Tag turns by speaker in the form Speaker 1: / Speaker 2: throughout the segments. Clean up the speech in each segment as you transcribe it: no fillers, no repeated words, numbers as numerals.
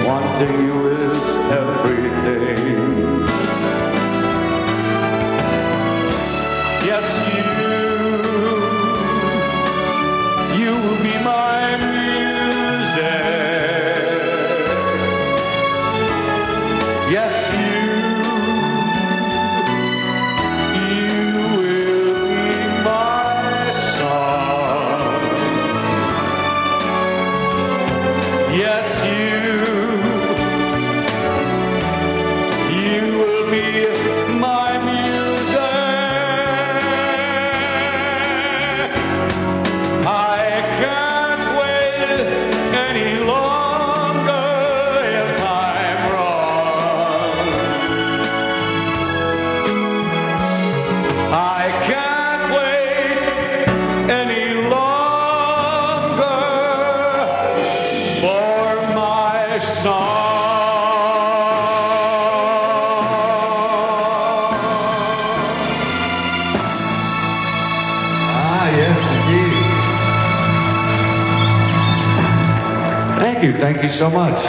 Speaker 1: wanting you is everything. Yes, you will be my music. Yes, you will be my song. Yes, you will be my music. I can't wait any longer if I'm wrong. I can't wait any longer for my song. Yes, indeed. Thank you so much.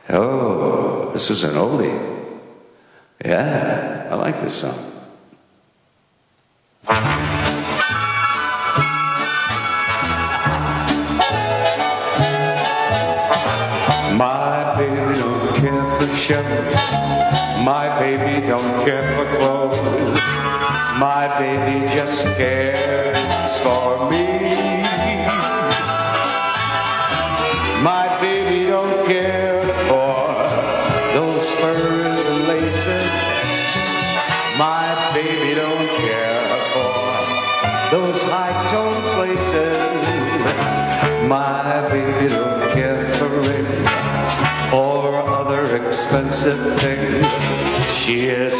Speaker 1: Oh, this is an oldie. Yeah, I like this song. My baby don't care for shows. My baby don't care for clothes. My baby just cares for me. My baby don't care for those furs and laces. My baby don't care for those high-toned places. My baby don't care for ring or other expensive things. She is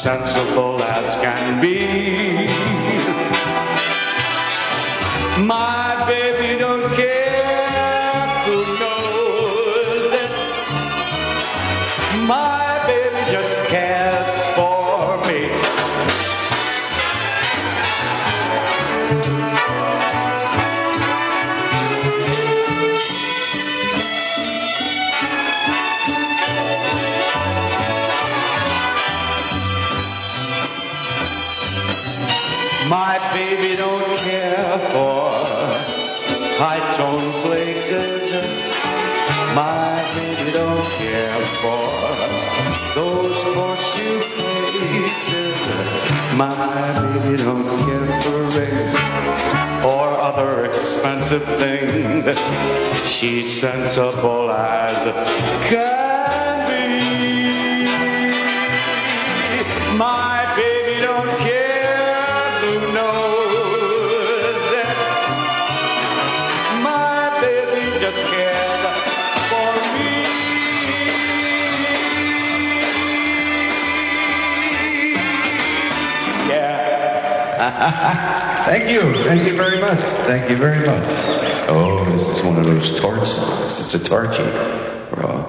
Speaker 1: sensible as can be. My baby don't care who knows it. My baby just cares for me. My baby don't care for high-toned places. My baby don't care for those horseshoe places. My baby don't care for a ring or other expensive things. She's sensible as can be. My baby don't care. Just cared for me. Yeah. Thank you very much. Thank you very much. Oh, this is one of those torch songs. It's a torchy, bro.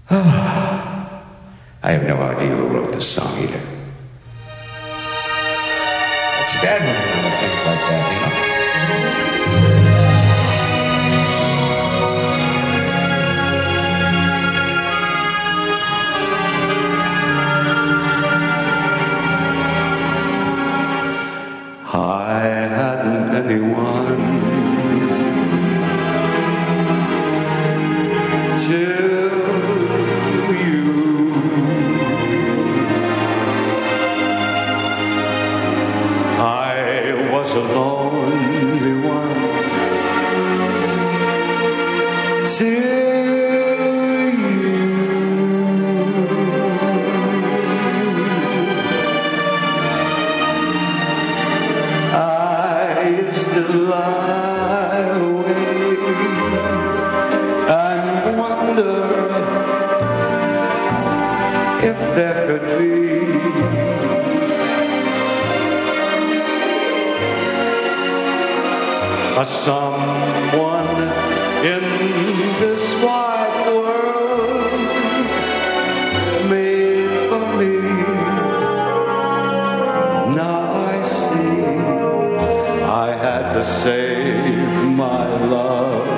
Speaker 1: I have no idea who wrote this song either. It's bad when you know things like that, you know. I hadn't anyone till you. I was a lonely one till you. To lie awake and wonder if there could be a someone in this wide world made for me. Now I see I had to save my love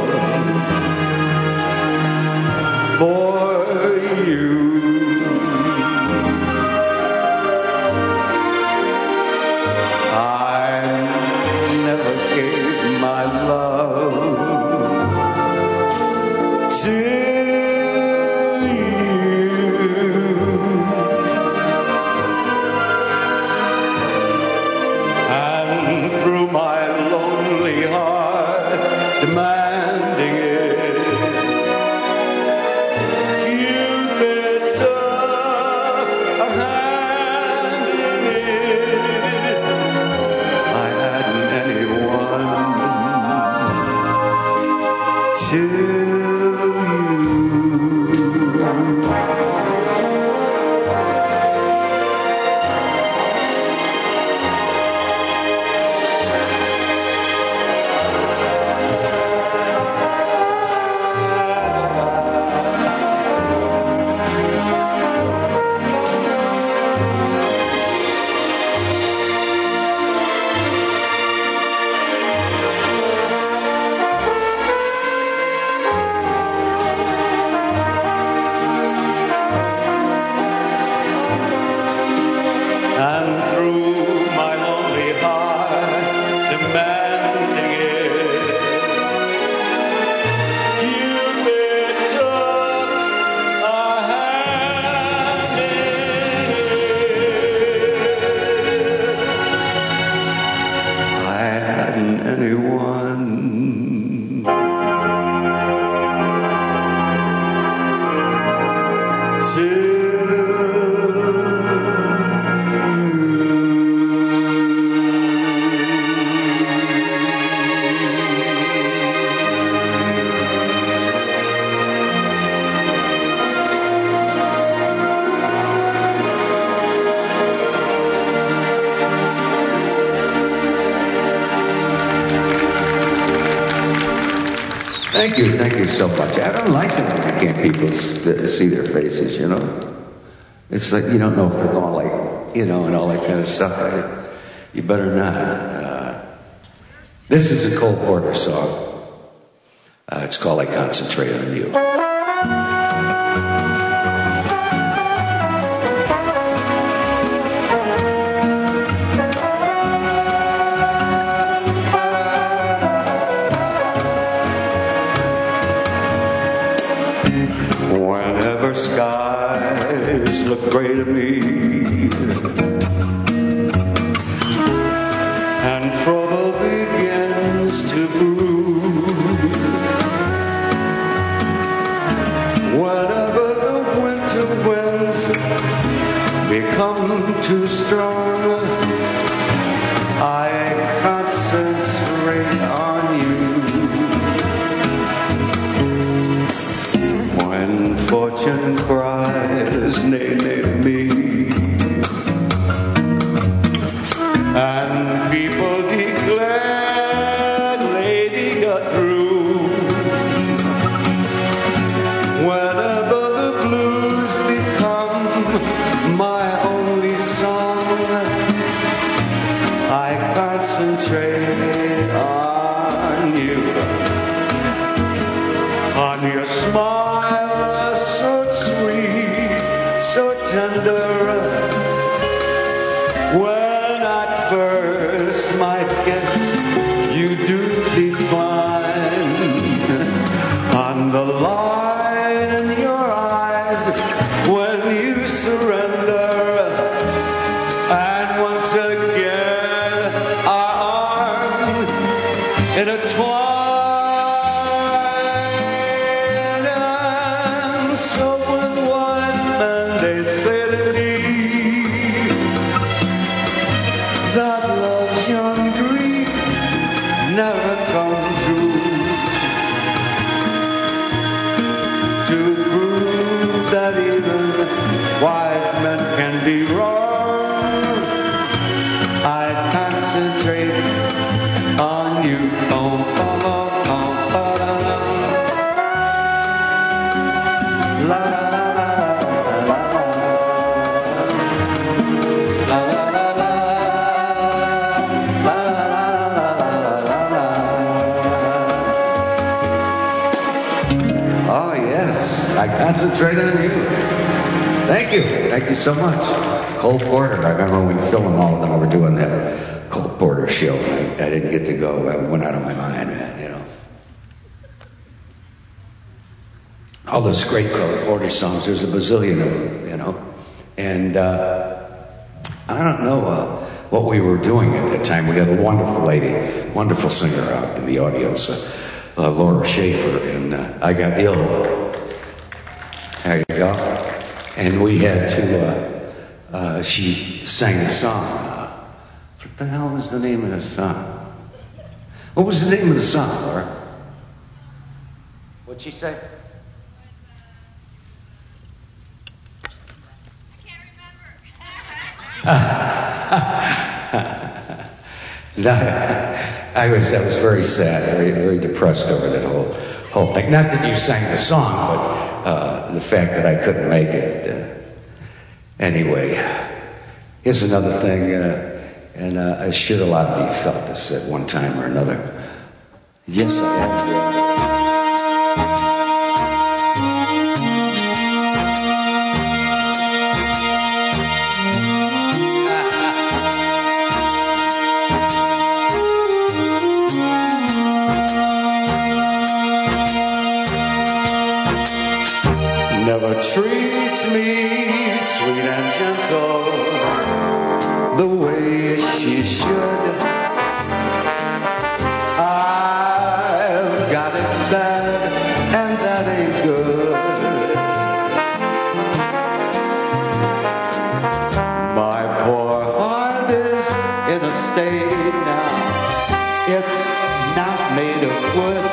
Speaker 2: Thank you so much. I don't like it when I can't people see their faces, you know? It's like you don't know if they're going like, you know, and all that kind of stuff. You better not. This is a Cole Porter song. It's called I Concentrate on You.
Speaker 1: Whenever skies look gray to me and trouble begins to brew, whenever the winter winds become too strong, I concentrate on you. When fortune cries, nay, nay, me, and people declare, lady, got through, whenever the blues become my only song, I concentrate on you, on your smile, so sweet, so tender. When at first my kiss you do decline, on the line in your eyes when you surrender, and once again our arms intertwine. So when wise men they say to me that love's young dream never comes true, to prove that even wise men can be wrong, I concentrate on you. Oh, oh, oh, oh, oh, la, la, la, la, la, la, la, la, la. Oh, yes, I concentrate on you. Thank you. Thank you so much. Cole Porter. I remember when we filmed all of them, we were doing that Cole Porter show. I didn't get to go. I went out of my mind, man, you know. All those great Cole Porter songs, there's a bazillion of them, you know. And I don't know what we were doing at that time. We had a wonderful lady, wonderful singer out in the audience, Laura Schaefer, and I got ill. There you go. And we had to, she sang a song. What the hell was the name of the song? What was the name of the song, Laura?
Speaker 2: What'd she say? No, I was very sad, very depressed over that whole thing. Not that you sang the song, but the fact that I couldn't make it. Anyway, here's another thing, and I'm sure a lot of you felt this at one time or another. Yes, I am. Never treats me sweet and gentle the way she should. I've got it bad, and that ain't good. My poor heart is in a state now. It's not made of wood.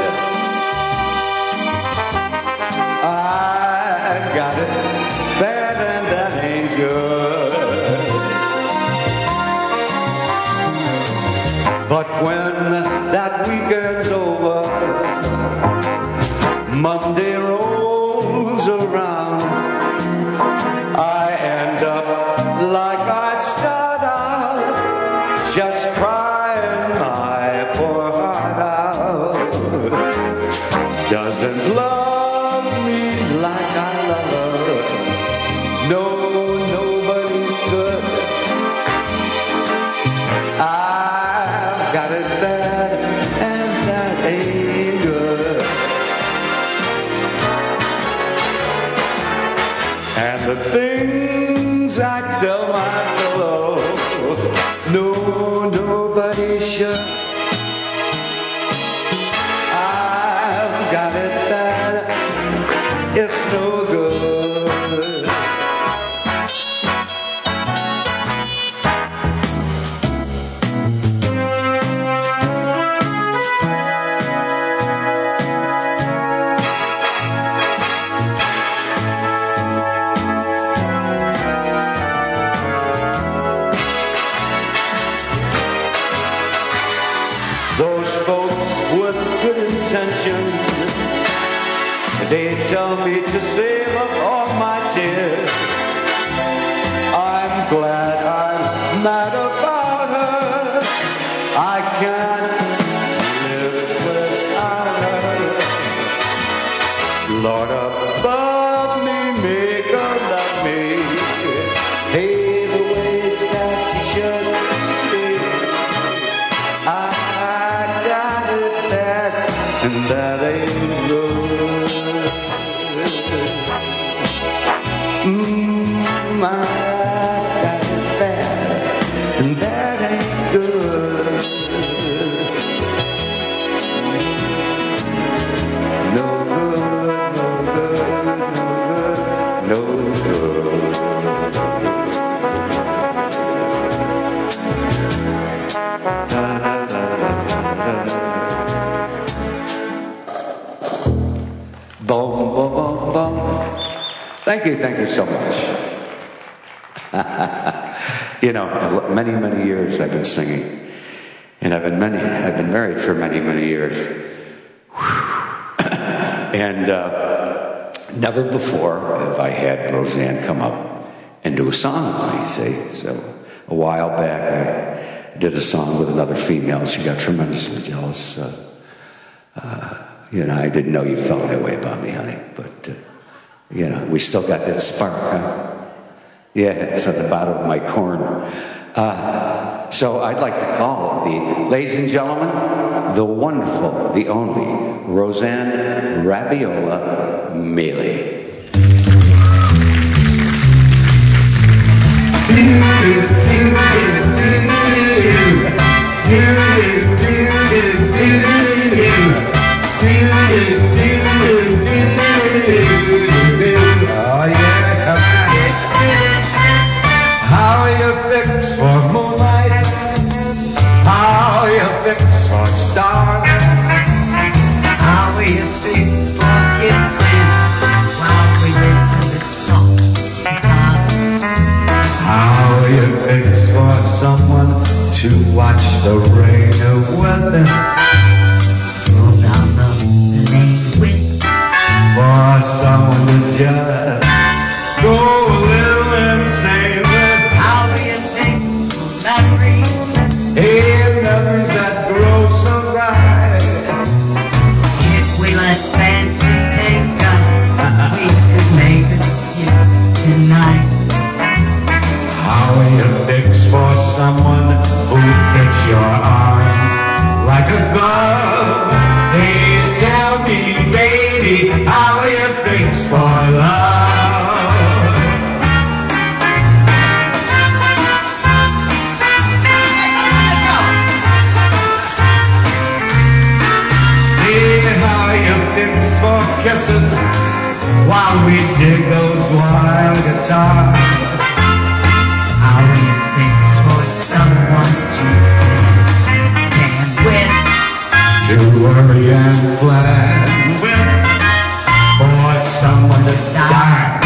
Speaker 2: I got it bad, and that ain't good. But when that weekend's over, Monday rolls around, I end up like I start out, just crying my poor heart out. Doesn't love me like I love her. No, nobody could. I've got it bad, and that ain't good. And the things I tell my pillow, no, nobody should. I've got it bad, it's no good. Those folks with good intentions, they tell me to save up all my tears. I'm glad I'm mad about her. I can't live without her. Lord above me, make her love me, hey, the way that she should be. I got it bad, and that ain't good. I got it bad, and that ain't good. No good, no good, no good, no good. Boom, boom, boom, boom. Thank you so much. You know, many, many years I've been singing, and I've been married for many, many years. And never before have I had Roseanne come up and do a song with me, see? So a while back I did a song with another female. She got tremendously jealous. You know, I didn't know you felt that way about me, honey, but you know, we still got that spark, huh? Yeah, it's at the bottom of my corn. So I'd like to call ladies and gentlemen, the wonderful, the only Roseanne Rabiola Mealy.
Speaker 3: Oh yeah, come on. How you fix for moonlight? How you fix for stars? How you fix for the rain of weather roll down the lane with for someone to just go a little insane with.
Speaker 4: How do you think memories?
Speaker 3: Hey, memories that grow so bright.
Speaker 4: If we let fancy take us, we could make it here tonight.
Speaker 3: How will you fix for someone who fits your arms like a glove? Hey, tell me, baby, how will you fix for love? Hey, how will you fix for kissing while we dig those wild guitars?
Speaker 4: How do you fix for someone to sit and with?
Speaker 3: To worry and plan with, for someone to die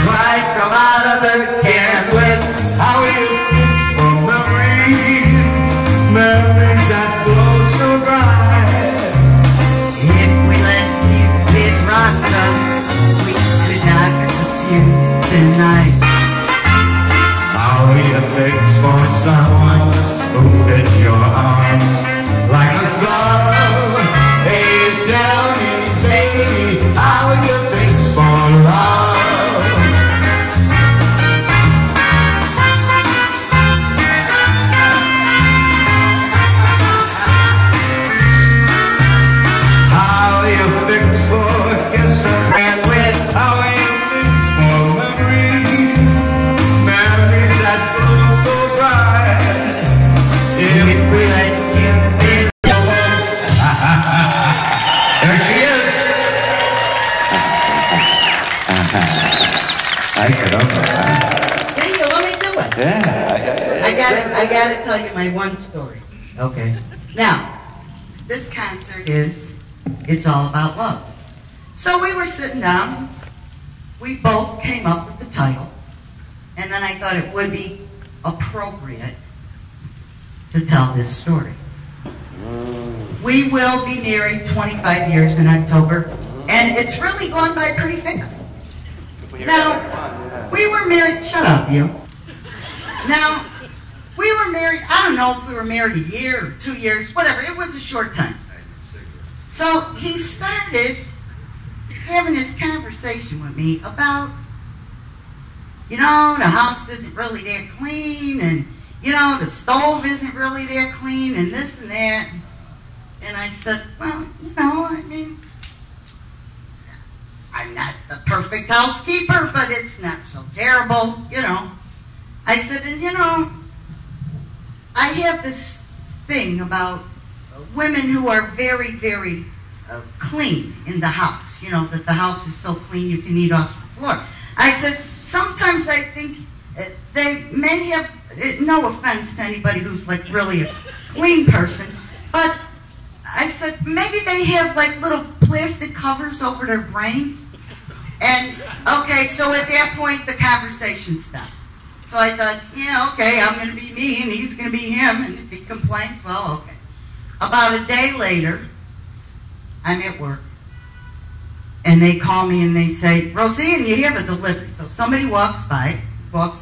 Speaker 3: right from out of the can with. How will you fix for memories, memories that glow so bright?
Speaker 4: If we let Cupid rock us, we could not confuse tonight.
Speaker 3: How will you fix for someone who fits your arms like a glove? Hey, tell me, baby, how will you fix for love? How will you fix for kissing and with? How will you fix for memories, memories that glow so bright? If we let Cupid go. There she is.
Speaker 2: I could open that.
Speaker 4: See, you let me do it.
Speaker 2: Yeah.
Speaker 4: I gotta tell you my one story. Okay. Now, this concert it's all about love. So we were sitting down. We both came up with the title. And then I thought it would be appropriate to tell this story. We will be married 25 years in October. And it's really gone by pretty fast. Now, we were married, shut up, you. Now, we were married, I don't know if we were married a year or 2 years, whatever, it was a short time. So he started having this conversation with me about, the house isn't really that clean, and, the stove isn't really that clean, and this and that. And I said, well, I'm not the perfect housekeeper, but it's not so terrible, I said, and I have this thing about women who are very, very clean in the house, that the house is so clean you can eat off the floor. I said, sometimes I think they may have, no offense to anybody who's like really a clean person, but I said, maybe they have like little plastic covers over their brain. And, okay, so at that point, the conversation stopped. So I thought, yeah, okay, I'm going to be me, and he's going to be him, and if he complains, well, okay. About a day later, I'm at work, and they call me and they say, Roseanne, you have a delivery. So somebody walks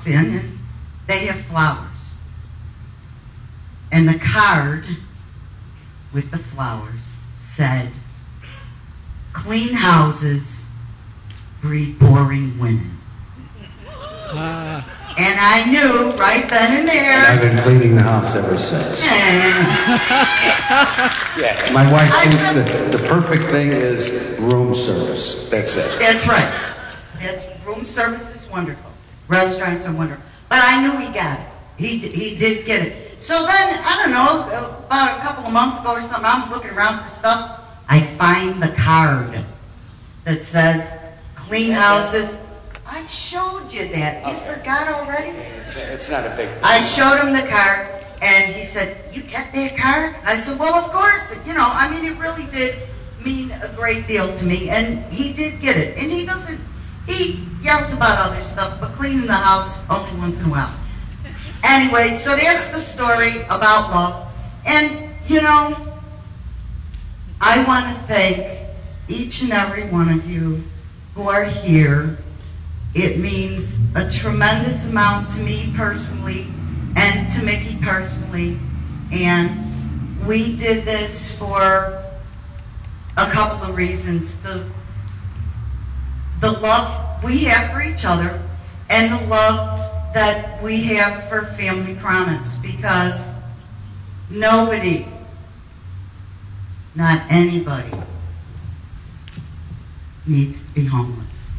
Speaker 4: in, and they have flowers. And the card with the flowers said, clean houses breed boring women. And I knew right then and there.
Speaker 2: And I've been cleaning the house ever since. My wife thinks that the perfect thing is room service. That's it.
Speaker 4: That's right. Room service is wonderful. Restaurants are wonderful. But I knew he got it. He did get it. So then, I don't know, about a couple of months ago or something, I'm looking around for stuff. I find the card that says, clean houses. I showed you that. You forgot already?
Speaker 2: It's not a big thing.
Speaker 4: I showed him the card, and he said, you kept that card? I said, well, of course. It really did mean a great deal to me, and he did get it. And he yells about other stuff, but cleaning the house only once in a while. Anyway, so that's the story about love. And, you know, I want to thank each and every one of you who are here. It means a tremendous amount to me personally and to Mickey personally. And we did this for a couple of reasons. The love we have for each other and the love that we have for Family Promise, because nobody, not anybody, needs to be homeless.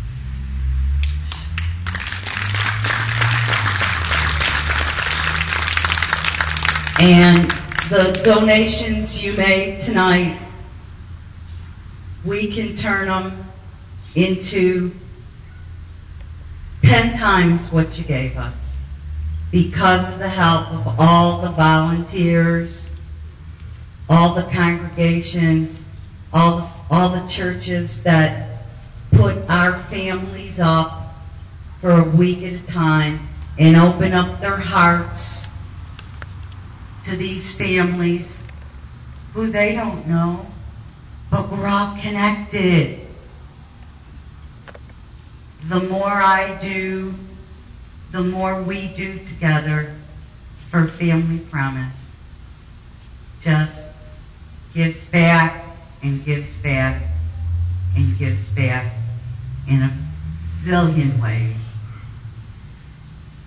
Speaker 4: And the donations you made tonight, we can turn them into 10 times what you gave us because of the help of all the volunteers, all the congregations, all the churches that put our families up for a week at a time and open up their hearts to these families who they don't know, but we're all connected. The more I do, the more we do together for Family Promise. Just gives back and gives back and gives back in a zillion ways.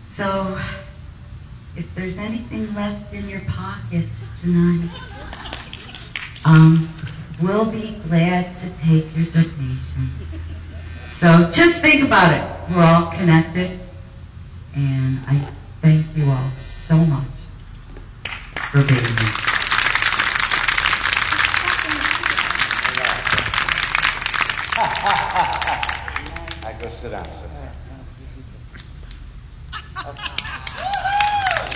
Speaker 4: So, if there's anything left in your pockets tonight, we'll be glad to take your donations. So just think about it. We're all connected, and I thank you all so much for being here.
Speaker 2: I go sit down, sir.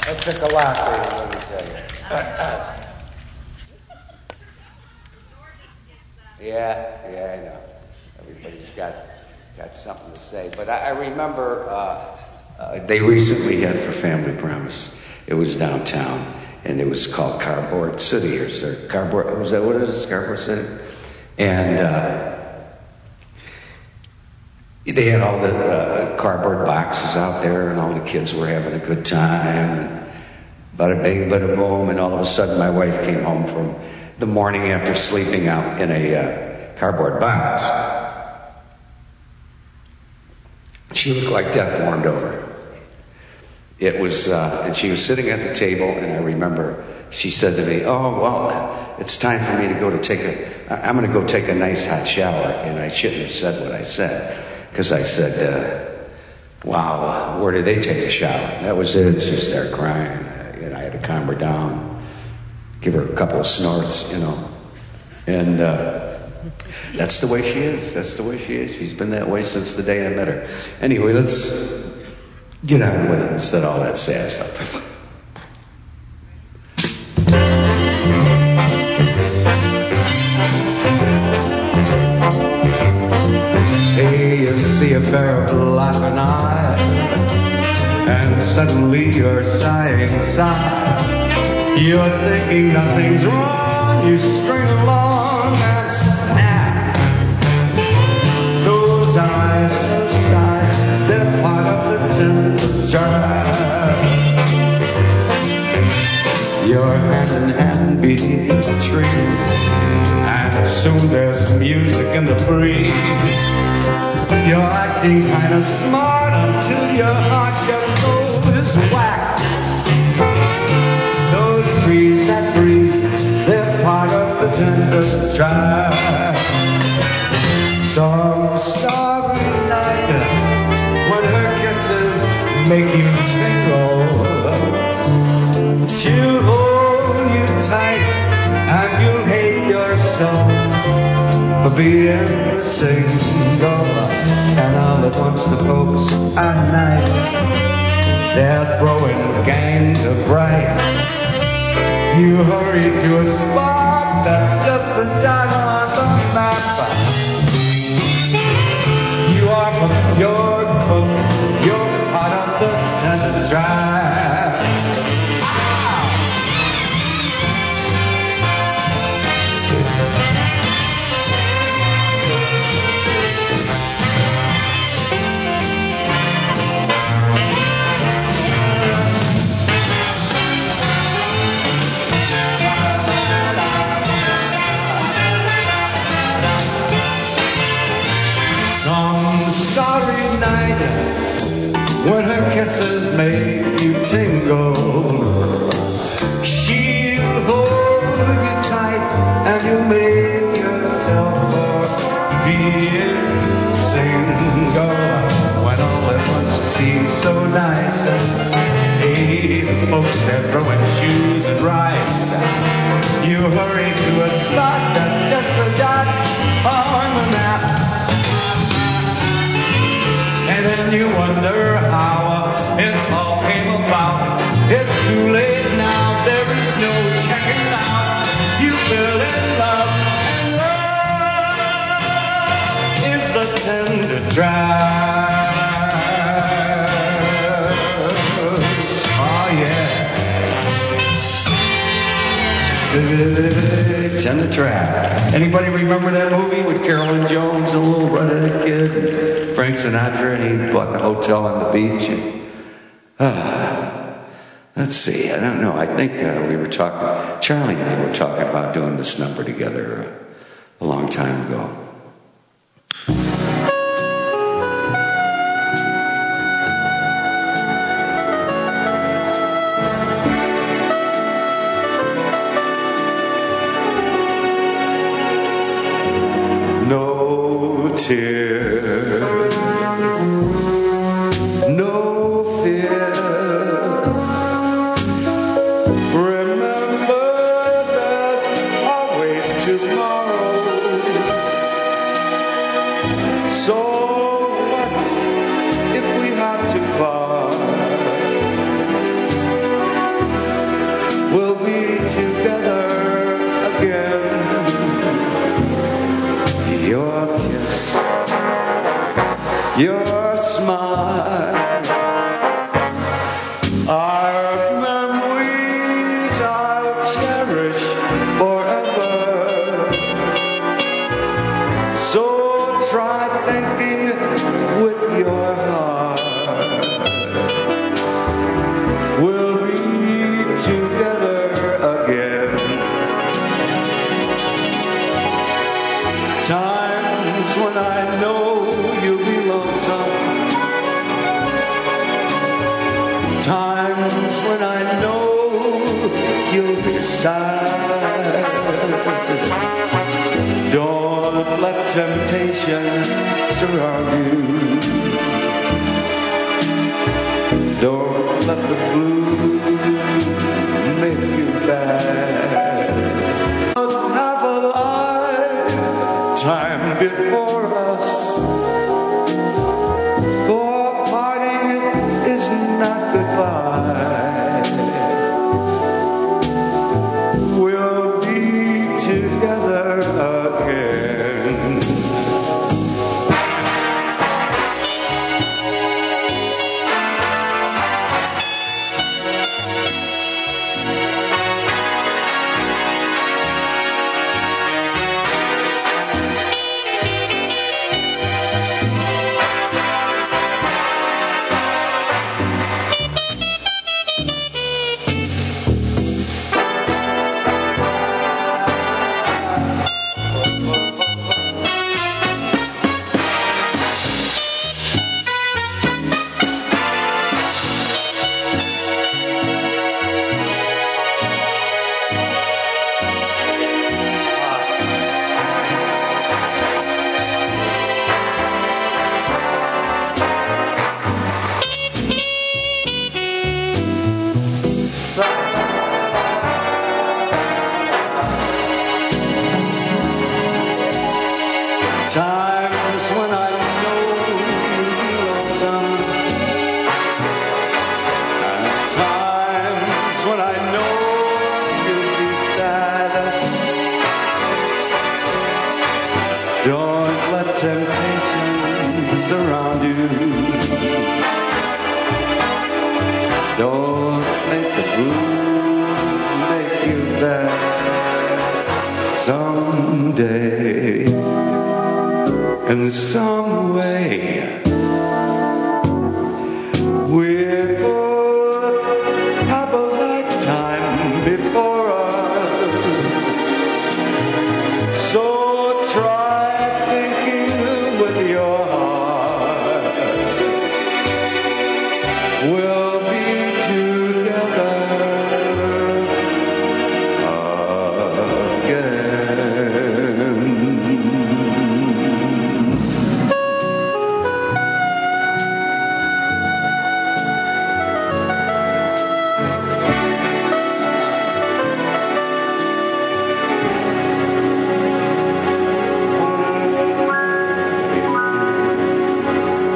Speaker 2: That took a lot, baby, let me tell you. Yeah, I know. Everybody's got something to say. But I remember they recently had for Family Promise. It was downtown, and it was called Cardboard City, or Cardboard. Was that what it is? Cardboard City, and they had all the cardboard boxes out there, and all the kids were having a good time. And bada bing, bada boom, and all of a sudden, my wife came home from the morning after sleeping out in a cardboard box. She looked like death warmed over. It was, and she was sitting at the table, and I remember she said to me, "Oh, well, it's time for me to go to I'm going to go take a nice hot shower." And I shouldn't have said what I said, because I said, "Wow, where did they take a shower?" That was it. She started crying, and I had to calm her down, give her a couple of snorts, you know, and that's the way she is. That's the way she is. She's been that way since the day I met her. Anyway, let's get on with it instead of all that sad stuff.
Speaker 1: Hey, you see a pair of laughing eyes, and suddenly you're sighing, sigh. You're thinking nothing's wrong, you string along and snap. Those eyes, they're part of the temperature. You're hand in hand beneath the trees, and soon there's music in the breeze. You're acting kind of smart until your heart just goes whack. Those trees that breathe, they're part of the temperature. Some starry night, when her kisses make you tingle, she'll hold you tight, and you'll hate yourself for being single. And all at once the folks are nice, they're throwing gangs of rice. You hurry to a spot that's just the dot on the map. You are from your book, you're part of the tender drive. starry night when her kisses make you tingle. She'll hold you tight and you'll make yourself for being single. When all at once it seems so nice, hey, the folks they're throwing shoes and rice. You hurry to a spot that's just a dot on the map, and then you wonder how it all came about. It's too late now, there is no checking out. You fell in love, and love is the tender drive. Oh yeah, tender trap. Anybody remember that movie with Carolyn Jones, the little redheaded kid, and Frank Sinatra, and he bought the hotel on the beach? Let's see, I don't know. I think we were talking, Charlie and I were talking about doing this number together a long time ago. No tear, no fear. Remember, there's always tomorrow. So what if we have to part? We'll be together again. Your kiss, your smile, our memories I'll cherish forever. So try thinking with your heart. We'll be together again. Times when I know you'll be lonesome. Times when I know you'll be sad. Don't let temptation surround you. Don't let the blues make you bad. Have a lifetime before us, for parting is not goodbye. We'll be together again. Times when I know you'll be lonesome, and times when I know you'll be sad. Don't let temptation surround you. Don't let the blues make you bad. Someday, in some way, we'll have a lifetime before us. So try thinking with your heart.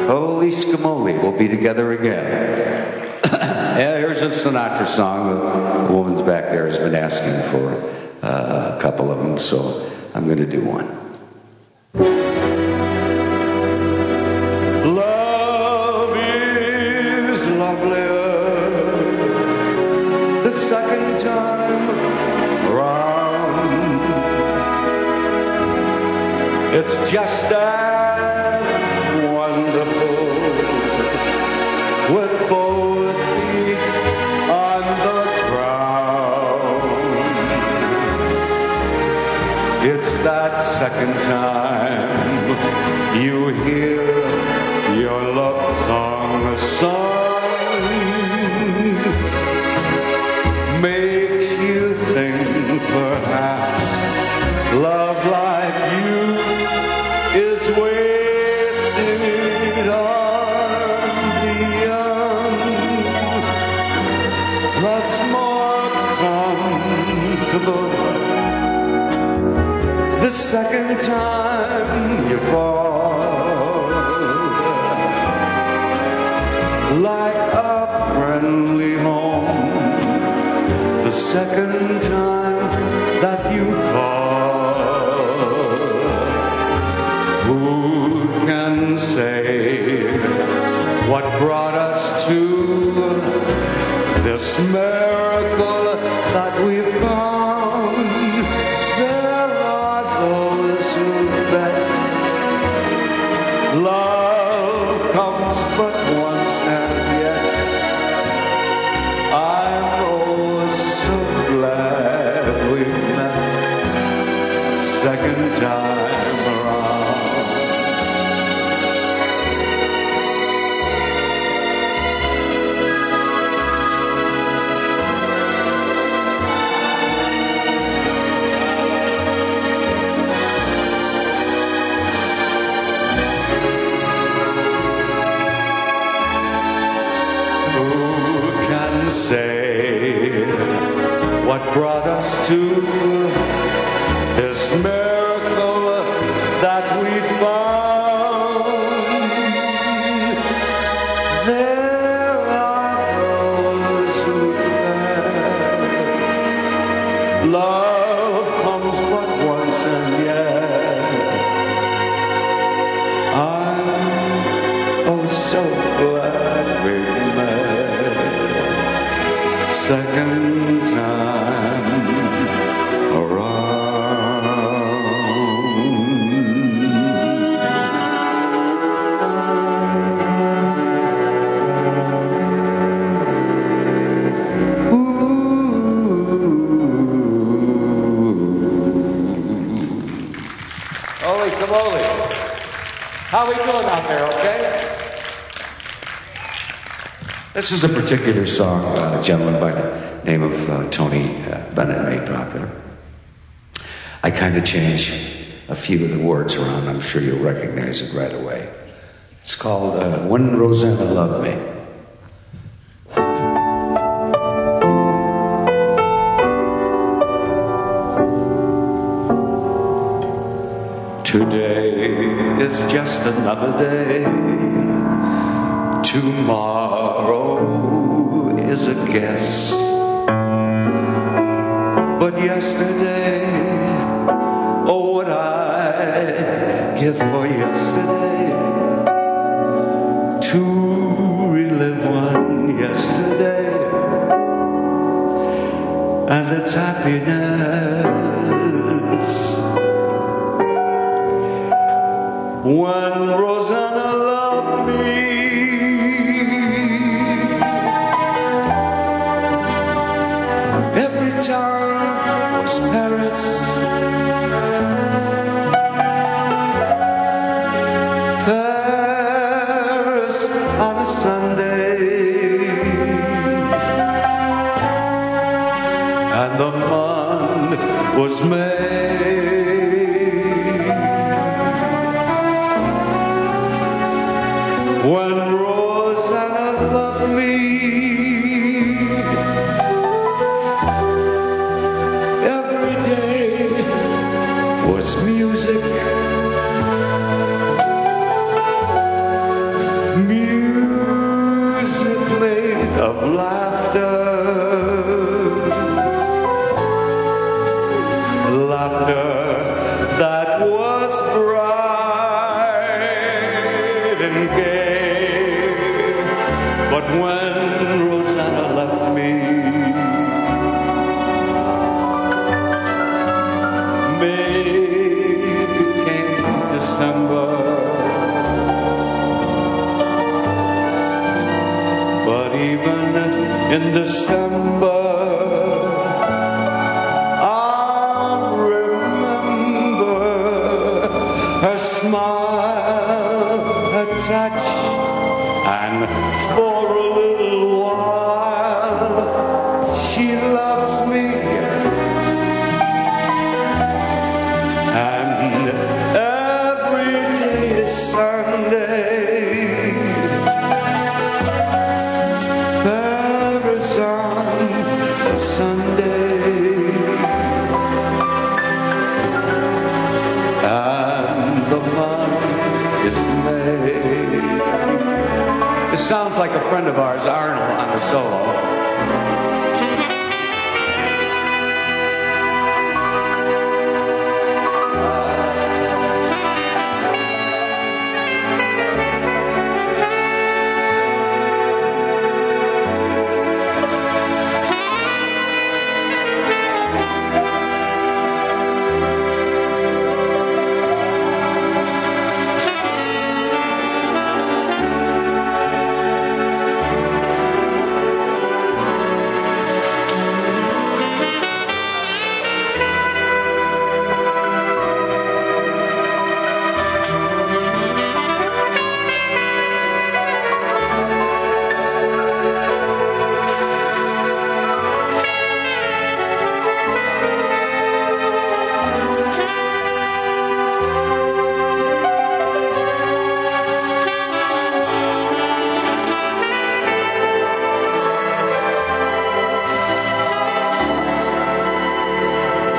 Speaker 2: Holy Scamoli, we'll be together again. Yeah, here's a Sinatra song. The woman's back there has been asking for a couple of them, so I'm going to do one. Love is lovelier the second time around. It's just as wonderful with both feet on the ground. It's that second time you hear your love song sung, makes you think perhaps love like you is wasted on the young. Love's more comfortable the second time you fall, like a friendly home the second time that you call. Who can say what brought us to this miracle that we found? There are those who bet love comes but once, and yet I'm oh so glad we met second time around. Say what brought us to this miracle that we found. There are those who declare love comes but once, and yet I'm oh so glad we met second time around. Holy camoli. How we doing out there, okay? This is a particular song, a gentleman by the name of Tony Bennett made popular. I kind of changed a few of the words around. I'm sure you'll recognize it right away. It's called When Rosanna Loved Me. Today is just another day. Tomorrow is a guess. But yesterday, oh, what I give for yesterday. To relive one yesterday and its happiness. When Rosanna loved me, every town was Paris. Paris on a Sunday, and the month was May. When Rosanna loved me, every day was music.
Speaker 1: light and gay. But when Rosanna left me, May became December. But even in December, I'll remember her smile, her touch, and for a little while she loves me. And every day is Sunday. Paris on Sunday. And the month is May. It sounds like a friend of ours, Arnold, on the solo.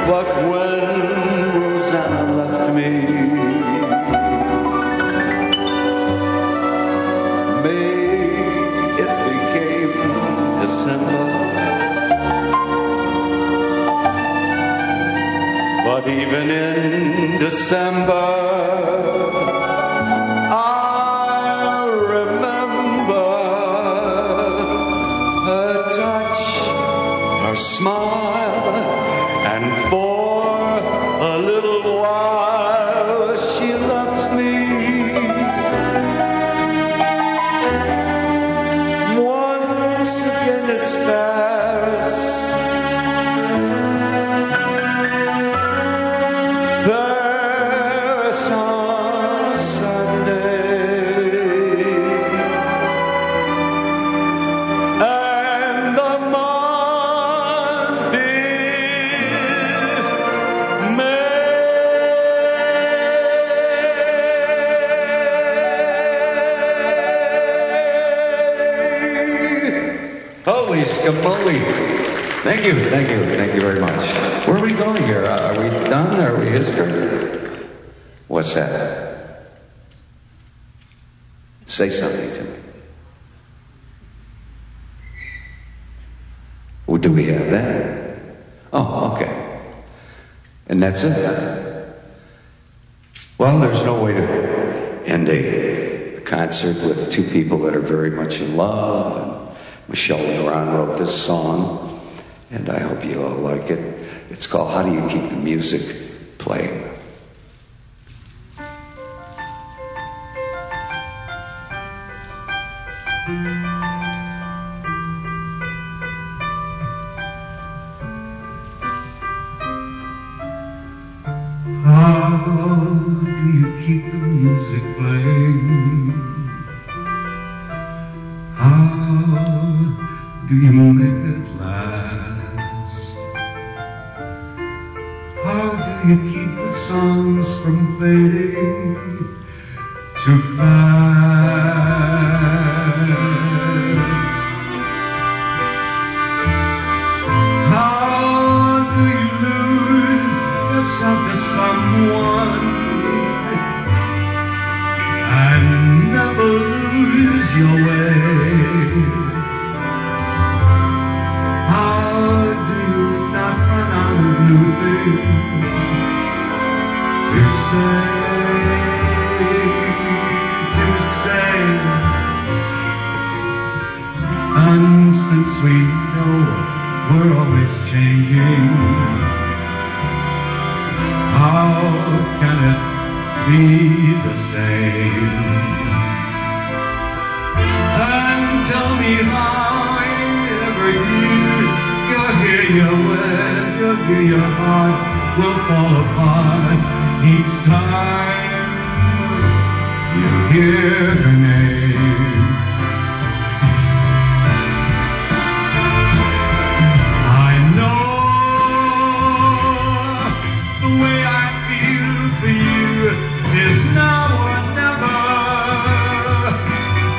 Speaker 1: But when Rosanna left me, May, it became December. But even in December, I'll remember her touch, her smile, and for a little while she loves me. Once again it's Paris. Paris on Sunday. And the month is
Speaker 2: Holy scamoli. Thank you very much. Where are we going here? Are we done? Are we history? What's that? Say something to me. Oh, do we have that? Oh, okay. And that's it. Well, there's no way to end a concert with two people that are very much in love. And Michelle and Ron wrote this song, and I hope you all like it. It's called How Do You Keep the Music Playing?
Speaker 3: How do you keep the music playing? How do you make it last? How do you keep the songs from fading too fast? How do you lose yourself to someone and never lose your way? How do you not run out of new things to say? since we know we're always changing, how can it be the same? And tell me how every year you're here, you're with, you're here, your heart will fall apart each time you hear her name. I know the way I feel for you is now or never.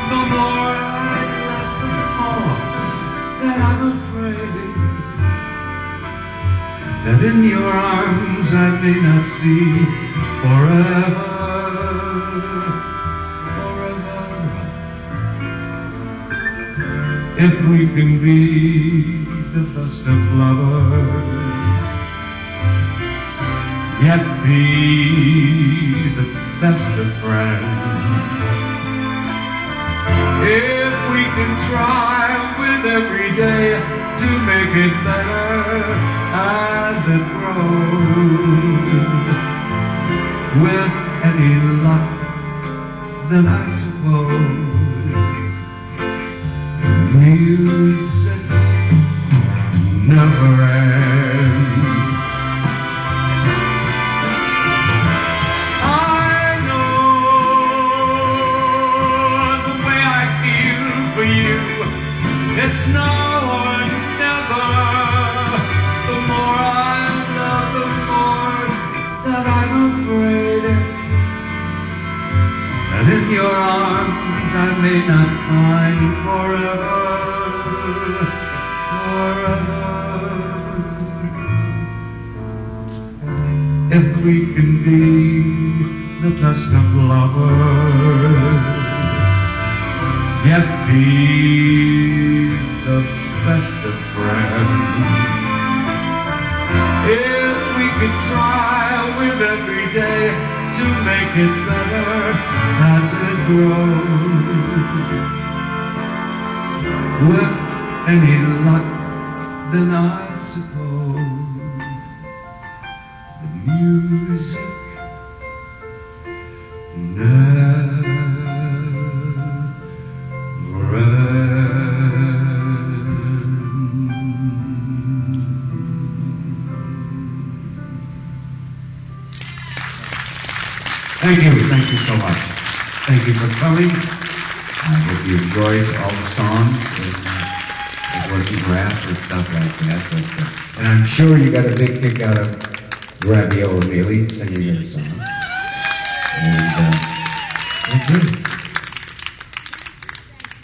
Speaker 3: The more I let them fall, that I'm afraid that in your arms I may not see forever. If we can be the best of lovers, yet be the best of friends. If we can try with every day to make it better as it grows, with any luck, then I suppose music never ends. I know the way I feel for you, it's now or never. The more I love, the more that I'm afraid that in your arms I may not find forever. If we can be the best of lovers, yet be the best of friends. If we could try with every day to make it better as it grows, with any luck, then I suppose music never ends. Thank you so much. Thank you for coming. I hope you enjoyed all the songs. It wasn't rap or stuff like that, and I'm sure you got a big kick out of Rabio O'Neilly singing your song. And that's it.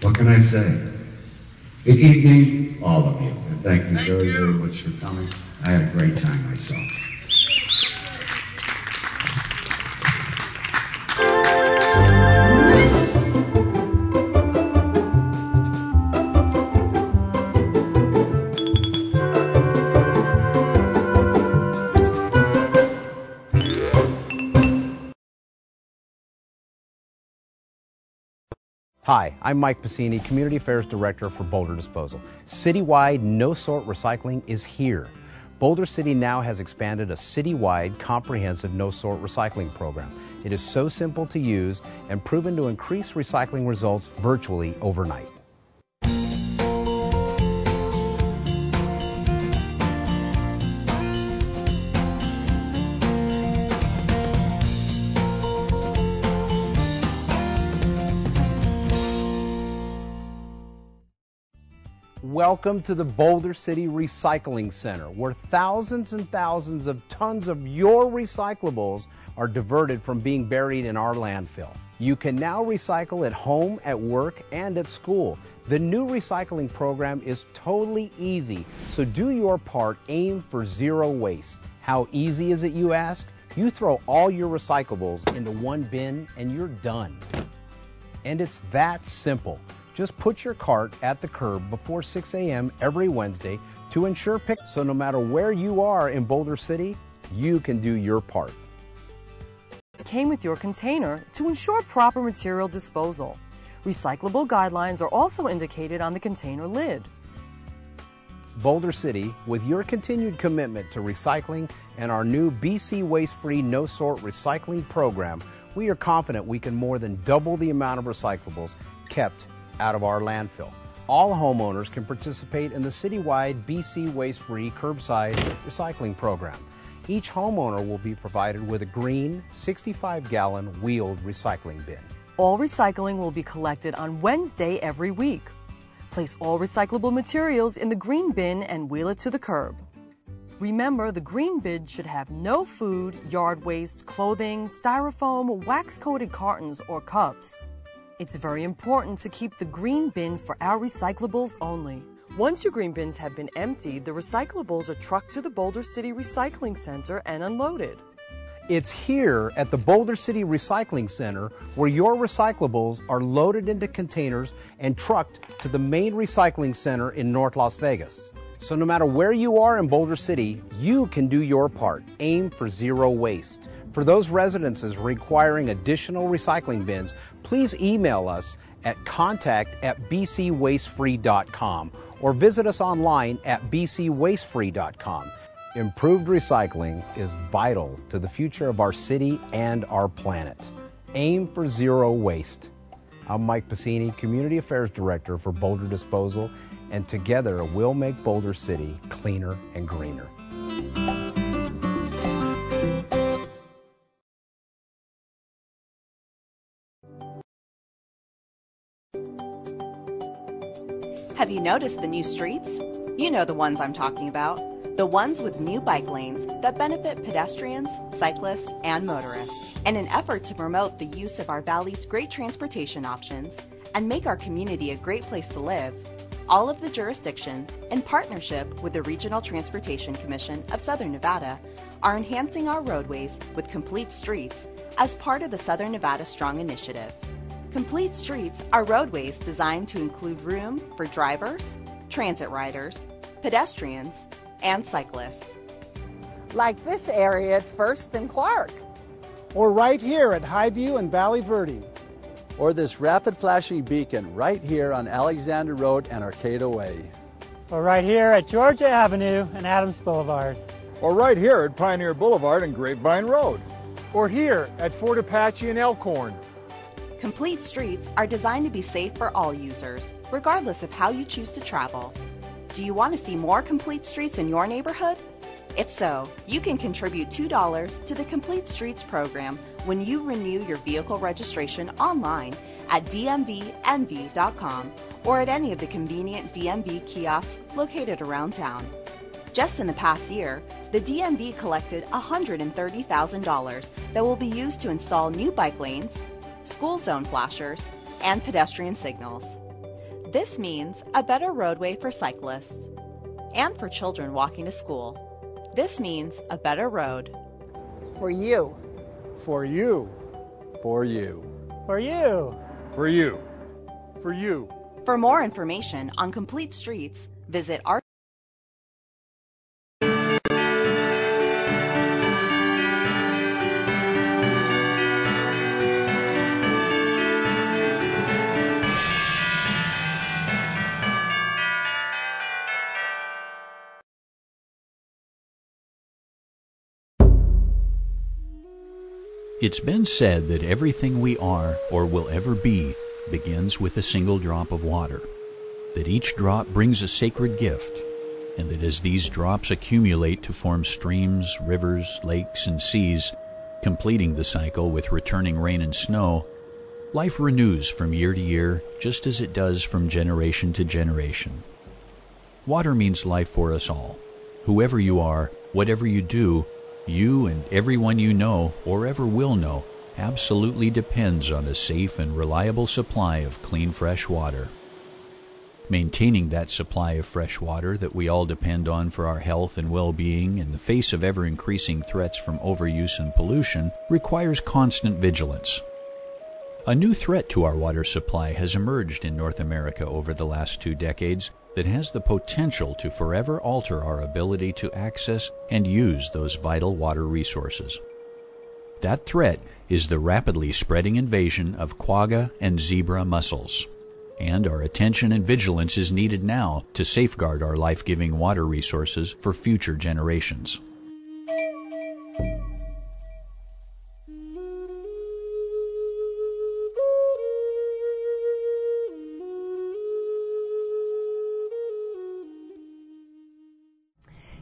Speaker 3: What can I say? Good evening, all of you. And thank you very, very much for coming. I had a great time myself.
Speaker 5: Hi, I'm Mike Pacini, Community Affairs Director for Boulder Disposal. Citywide no-sort recycling is here. Boulder City now has expanded a citywide comprehensive no-sort recycling program. It is so simple to use and proven to increase recycling results virtually overnight. Welcome to the Boulder City Recycling Center, where thousands and thousands of tons of your recyclables are diverted from being buried in our landfill. You can now recycle at home, at work, and at school. The new recycling program is totally easy, so do your part, aim for zero waste. How easy is it, you ask? You throw all your recyclables into one bin and you're done. And it's that simple. Just put your cart at the curb before 6 a.m. every Wednesday to ensure pick. So no matter where you are in Boulder City, you can do your part.
Speaker 6: It came with your container to ensure proper material disposal. Recyclable guidelines are also indicated on the container lid.
Speaker 5: Boulder City, with your continued commitment to recycling and our new BC Waste-Free No-Sort recycling program, we are confident we can more than double the amount of recyclables kept out of our landfill. All homeowners can participate in the citywide BC Waste-Free Curbside Recycling Program. Each homeowner will be provided with a green 65-gallon wheeled recycling bin.
Speaker 6: All recycling will be collected on Wednesday every week. Place all recyclable materials in the green bin and wheel it to the curb. Remember, the green bin should have no food, yard waste, clothing, styrofoam, wax-coated cartons, or cups. It's very important to keep the green bin for our recyclables only. Once your green bins have been emptied, the recyclables are trucked to the Boulder City Recycling Center and unloaded.
Speaker 5: It's here at the Boulder City Recycling Center where your recyclables are loaded into containers and trucked to the main recycling center in North Las Vegas. So no matter where you are in Boulder City, you can do your part. Aim for zero waste. For those residences requiring additional recycling bins, please email us at contact@bcwastefree.com or visit us online at bcwastefree.com. Improved recycling is vital to the future of our city and our planet. Aim for zero waste. I'm Mike Pacini, Community Affairs Director for Boulder Disposal, and together we'll make Boulder City cleaner and greener.
Speaker 7: Have you noticed the new streets? You know the ones I'm talking about. The ones with new bike lanes that benefit pedestrians, cyclists, and motorists. In an effort to promote the use of our valley's great transportation options and make our community a great place to live, all of the jurisdictions, in partnership with the Regional Transportation Commission of Southern Nevada, are enhancing our roadways with complete streets as part of the Southern Nevada Strong Initiative. Complete streets are roadways designed to include room for drivers, transit riders, pedestrians, and cyclists.
Speaker 8: Like this area at First and Clark.
Speaker 9: Or right here at Highview and Valley Verde.
Speaker 10: Or this rapid flashing beacon right here on Alexander Road and Arcata Way.
Speaker 9: Or right here at Georgia Avenue and Adams Boulevard.
Speaker 11: Or right here at Pioneer Boulevard and Grapevine Road.
Speaker 12: Or here at Fort Apache and Elkhorn.
Speaker 7: Complete streets are designed to be safe for all users, regardless of how you choose to travel. Do you want to see more complete streets in your neighborhood? If so, you can contribute $2 to the Complete Streets program when you renew your vehicle registration online at dmvnv.com or at any of the convenient DMV kiosks located around town. Just in the past year, the DMV collected $130,000 that will be used to install new bike lanes, school zone flashers, and pedestrian signals. This means a better roadway for cyclists and for children walking to school. This means a better road.
Speaker 8: For you.
Speaker 9: For you.
Speaker 10: For you.
Speaker 9: For you.
Speaker 11: For you. For you.
Speaker 7: For more information on complete streets, visit our
Speaker 13: It's been said that everything we are or will ever be begins with a single drop of water, that each drop brings a sacred gift, and that as these drops accumulate to form streams, rivers, lakes, and seas, completing the cycle with returning rain and snow, life renews from year to year just as it does from generation to generation. Water means life for us all. Whoever you are, whatever you do, you and everyone you know or ever will know absolutely depends on a safe and reliable supply of clean, fresh water. Maintaining that supply of fresh water that we all depend on for our health and well-being in the face of ever-increasing threats from overuse and pollution requires constant vigilance. A new threat to our water supply has emerged in North America over the last 2 decades that has the potential to forever alter our ability to access and use those vital water resources. That threat is the rapidly spreading invasion of quagga and zebra mussels. and our attention and vigilance is needed now to safeguard our life-giving water resources for future generations.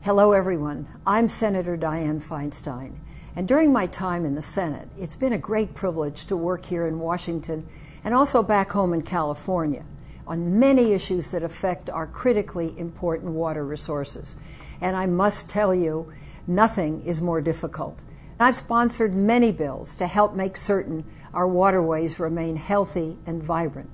Speaker 14: Hello everyone, I'm Senator Dianne Feinstein, and during my time in the Senate, it's been a great privilege to work here in Washington and also back home in California on many issues that affect our critically important water resources. And I must tell you, nothing is more difficult. I've sponsored many bills to help make certain our waterways remain healthy and vibrant.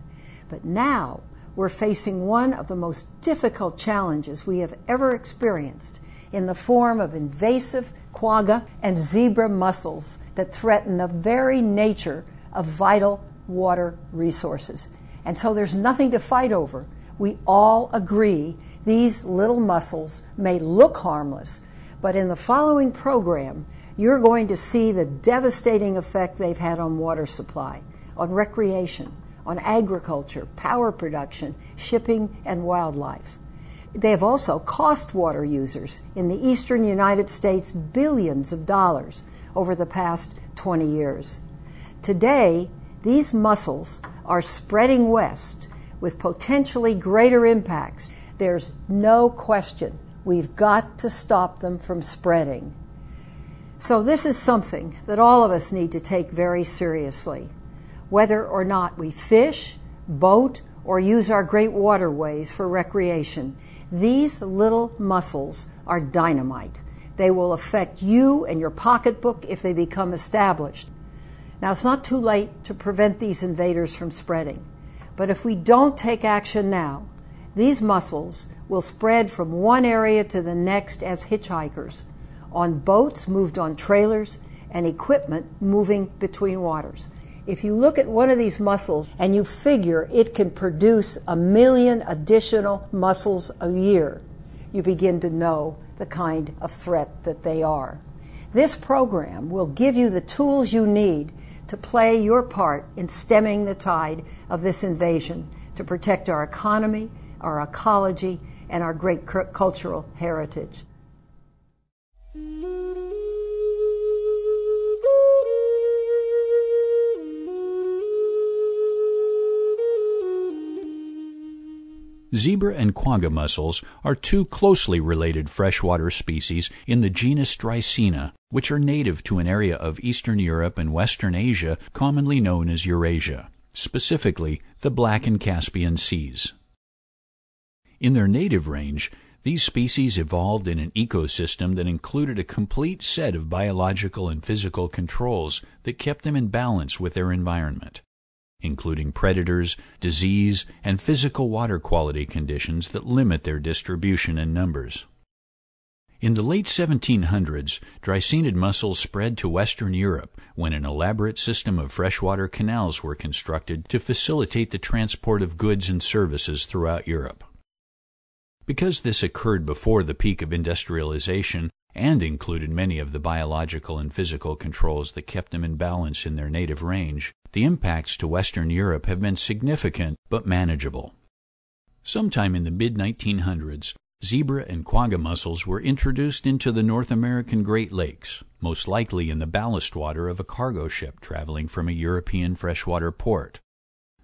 Speaker 14: But now, we're facing one of the most difficult challenges we have ever experienced in the form of invasive quagga and zebra mussels that threaten the very nature of vital water resources. And so there's nothing to fight over. We all agree these little mussels may look harmless, but in the following program, you're going to see the devastating effect they've had on water supply, on recreation, on agriculture, power production, shipping, and wildlife. They have also cost water users in the eastern United States billions of dollars over the past 20 years. Today, these mussels are spreading west with potentially greater impacts. There's no question we've got to stop them from spreading. So this is something that all of us need to take very seriously. Whether or not we fish, boat, or use our great waterways for recreation, these little mussels are dynamite. They will affect you and your pocketbook if they become established. Now, it's not too late to prevent these invaders from spreading, but if we don't take action now, these mussels will spread from one area to the next as hitchhikers, on boats moved on trailers, and equipment moving between waters. If you look at one of these mussels and you figure it can produce 1 million additional mussels a year, you begin to know the kind of threat that they are. This program will give you the tools you need to play your part in stemming the tide of this invasion to protect our economy, our ecology, and our great cultural heritage.
Speaker 13: Zebra and quagga mussels are two closely related freshwater species in the genus Dreissena, which are native to an area of Eastern Europe and Western Asia commonly known as Eurasia, specifically the Black and Caspian Seas. In their native range, these species evolved in an ecosystem that included a complete set of biological and physical controls that kept them in balance with their environment, including predators, disease, and physical water quality conditions that limit their distribution and numbers. In the late 1700s, Dreissenid mussels spread to Western Europe when an elaborate system of freshwater canals were constructed to facilitate the transport of goods and services throughout Europe. Because this occurred before the peak of industrialization and included many of the biological and physical controls that kept them in balance in their native range, the impacts to Western Europe have been significant but manageable. Sometime in the mid-1900s, zebra and quagga mussels were introduced into the North American Great Lakes, most likely in the ballast water of a cargo ship traveling from a European freshwater port.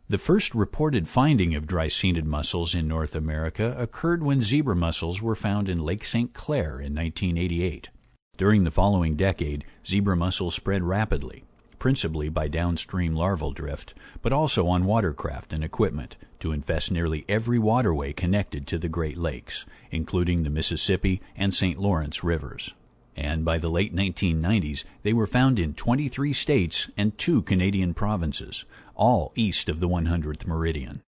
Speaker 13: The first reported finding of Dreissenid mussels in North America occurred when zebra mussels were found in Lake St. Clair in 1988. During the following decade, zebra mussels spread rapidly, principally by downstream larval drift, but also on watercraft and equipment, to infest nearly every waterway connected to the Great Lakes, including the Mississippi and St. Lawrence rivers. And by the late 1990s, they were found in 23 states and 2 Canadian provinces, all east of the 100th meridian.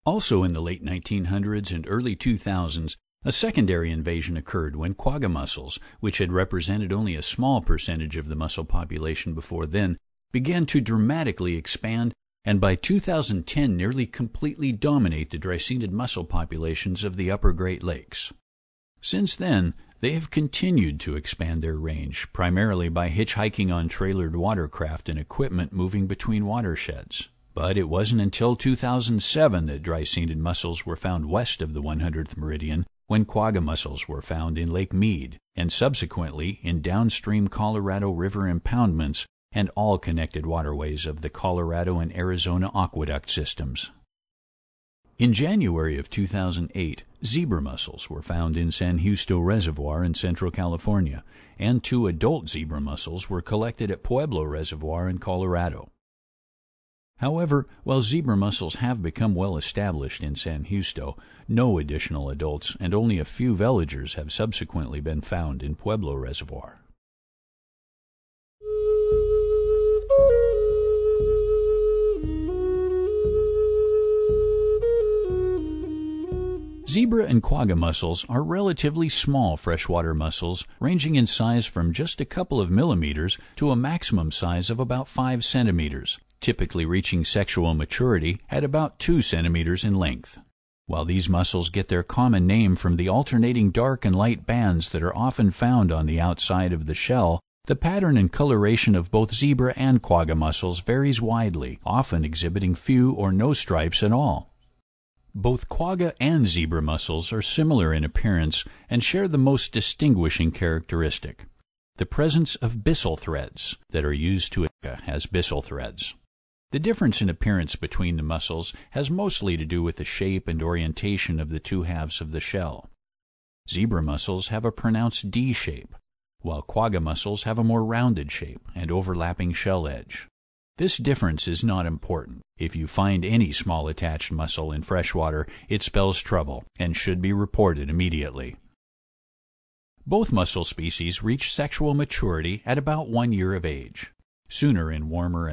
Speaker 13: Also in the late 1900s and early 2000s, a secondary invasion occurred when quagga mussels, which had represented only a small percentage of the mussel population before then, began to dramatically expand and by 2010 nearly completely dominate the Dreissenid mussel populations of the upper Great Lakes. Since then, they have continued to expand their range, primarily by hitchhiking on trailered watercraft and equipment moving between watersheds. But it wasn't until 2007 that dry-scented mussels were found west of the 100th meridian, when quagga mussels were found in Lake Mead, and subsequently in downstream Colorado River impoundments and all connected waterways of the Colorado and Arizona aqueduct systems. In January of 2008, zebra mussels were found in San Justo Reservoir in central California, and 2 adult zebra mussels were collected at Pueblo Reservoir in Colorado. However, while zebra mussels have become well established in San Justo, no additional adults and only a few veligers have subsequently been found in Pueblo Reservoir. Zebra and quagga mussels are relatively small freshwater mussels, ranging in size from just a couple of millimeters to a maximum size of about 5 centimeters, typically reaching sexual maturity at about 2 centimeters in length. While these mussels get their common name from the alternating dark and light bands that are often found on the outside of the shell, the pattern and coloration of both zebra and quagga mussels varies widely, often exhibiting few or no stripes at all. Both quagga and zebra mussels are similar in appearance and share the most distinguishing characteristic: the presence of byssal threads that are used to as byssal threads. The difference in appearance between the mussels has mostly to do with the shape and orientation of the two halves of the shell. Zebra mussels have a pronounced D shape, while quagga mussels have a more rounded shape and overlapping shell edge. This difference is not important. If you find any small attached mussel in freshwater, it spells trouble and should be reported immediately. Both mussel species reach sexual maturity at about 1 year of age. Sooner in warmer